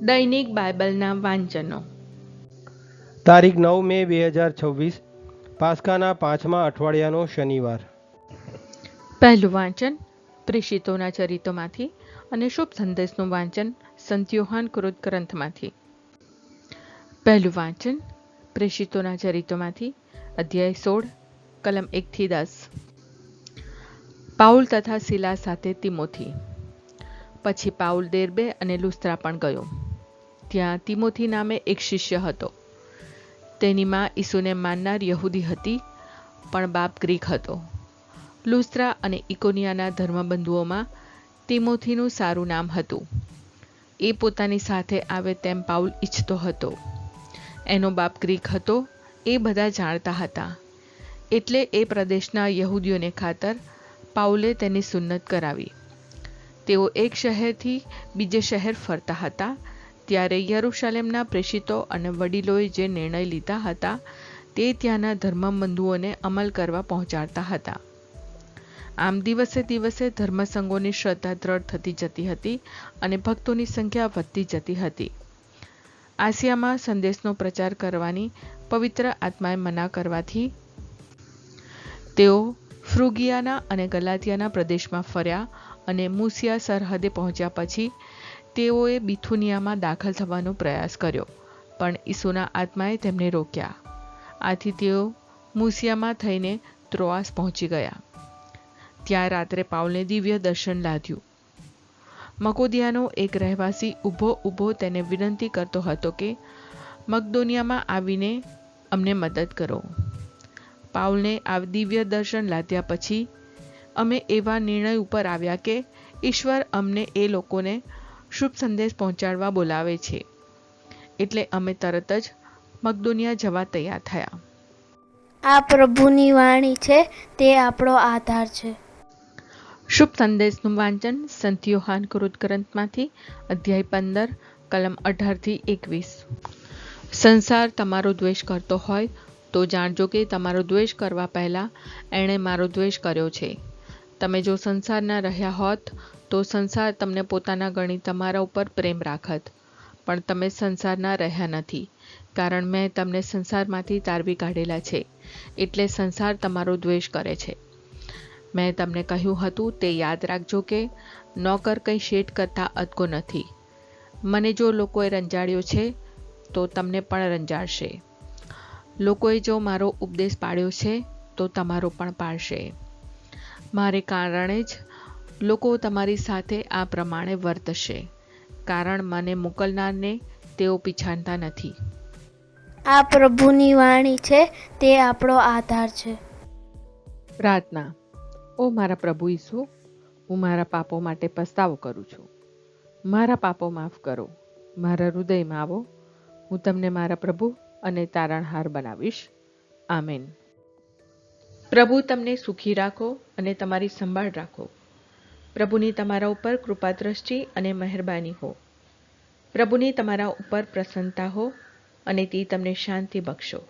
દૈનિક બાઇબલના વાંચનો. તારીખ 9 મે 2026, પાસ્કાના 5મા અઠવાડિયાનો શનિવાર. પહેલું વાંચન પ્રેષિતોના ચરિત્રોમાંથી અને શુભ સંદેશનું વાંચન સંત યોહાન કૃત ગ્રંથમાંથી. પહેલું વાંચન પ્રેષિતોના ચરિત્રોમાંથી અધ્યાય 16 કલમ 1-10. પાઉલ તથા સિલા સાથે તિમોથી. પછી પાઉલ દેર્બે અને લુસ્ત્રા પણ ગયો. ત્યાં તિમોથી નામે એક શિષ્ય હતો. તેની માં ઈસુને માનનાર યહૂદી હતી, પણ બાપ ગ્રીક હતો. લુસ્ત્રા અને ઇકોનિયાના ધર્મબંધુઓમાં તિમોથીનું સારું નામ હતું. એ પોતાની સાથે આવે તેમ પાઉલ ઈચ્છતો હતો. એનો બાપ ગ્રીક હતો, એ બધા જાણતા હતા. એટલે એ પ્રદેશના યહૂદીઓને ખાતર પાઉલે તેની સુન્નત કરાવી. તેઓ એક શહેરથી બીજે શહેર ફરતા હતા, ત્યારે યરૂશાલેમના પ્રેષિતો અને વડીલોએ જે નિર્ણય લીધા હતા તે ત્યાંના ધર્મબંધુઓને અમલ કરવા પહોંચાડતા હતા. આમ દિવસે દિવસે ધર્મસંઘોની શ્રદ્ધા દ્રઢ થતી જતી હતી અને ભક્તોની સંખ્યા વધતી જતી હતી. આસિયામાં સંદેશનો પ્રચાર કરવાની પવિત્ર આત્માએ મના કરવાથી તેઓ ફ્રુગિયાના અને ગલાતિયાના પ્રદેશમાં ફર્યા અને મૂસિયા સરહદે પહોંચ્યા પછી તેઓએ બિથુનિયામાં દાખલ થવાનો પ્રયાસ કર્યો, પણ ઈસુના આત્માએ તેમને રોક્યા. આથી તેઓ મૂસિયામાં થઈને ત્રોઆસ પહોંચી ગયા. ત્યાં રાત્રે પાઉલને દિવ્ય દર્શન લાદ્યું. મકોદિયાનો એક રહેવાસી ઊભો તેને વિનંતી કરતો હતો કે મકદોનિયામાં આવીને અમને મદદ કરો. પાઉલને આ દિવ્ય દર્શન લાદ્યા પછી અમે એવા નિર્ણય ઉપર આવ્યા કે ઈશ્વર અમને એ લોકોને શુભ સંદેશ પહોંચાડવા બોલાવે છે. એટલે અમે તરત જ મકદોનિયા જવા તૈયાર થયા. આ પ્રભુની વાણી છે, તે આપણો આધાર છે. શુભ સંદેશનું વાંચન સંત યોહાન કૃત ગ્રંથમાંથી અધ્યાય 15 કલમ 18-21. સંસાર તમારો દ્વેષ કરતો હોય તો જાણજો કે તમારો દ્વેષ કરવા પહેલાં એણે મારો દ્વેષ કર્યો છે. તમે જો સંસારના રહ્યા હોત તો સંસાર તમને પોતાના ગણી તમારા ઉપર પ્રેમ રાખત. પણ તમે સંસારના રહ્યા નથી, કારણ મેં તમને સંસારમાંથી તારવી કાઢેલા છે, એટલે સંસાર તમારો દ્વેષ કરે છે. મેં તમને કહ્યું હતું તે યાદ રાખજો કે નોકર કંઈ શેઠ કરતાં અદકો નથી. મને જો લોકોએ રંજાડ્યો છે તો તમને પણ રંજાડશે. લોકોએ જો મારો ઉપદેશ પાડ્યો છે તો તમારો પણ પાડશે. મારે કારણે જ લોકો તમારી સાથે આ પ્રમાણે વર્તશે, કારણ મને મોકલનારને તેઓ પીછાણતા નથી. આ પ્રભુની વાણી છે, તે આપણો આધાર છે. પ્રાર્થના. ઓ મારા પ્રભુ ઈસુ, હું મારા પાપો માટે પસ્તાવો કરું છું. મારા પાપો માફ કરો. મારા હૃદયમાં આવો. હું તમને મારા પ્રભુ અને તારણહાર બનાવીશ. આમેન. પ્રભુ તમને સુખી રાખો અને તમારી સંભાળ રાખો. પ્રભુની તમારા ઉપર કૃપા દ્રષ્ટિ અને મહેરબાની હો. પ્રભુની તમારા ઉપર પ્રસન્નતા હો અને તે તમને શાંતિ બક્ષો.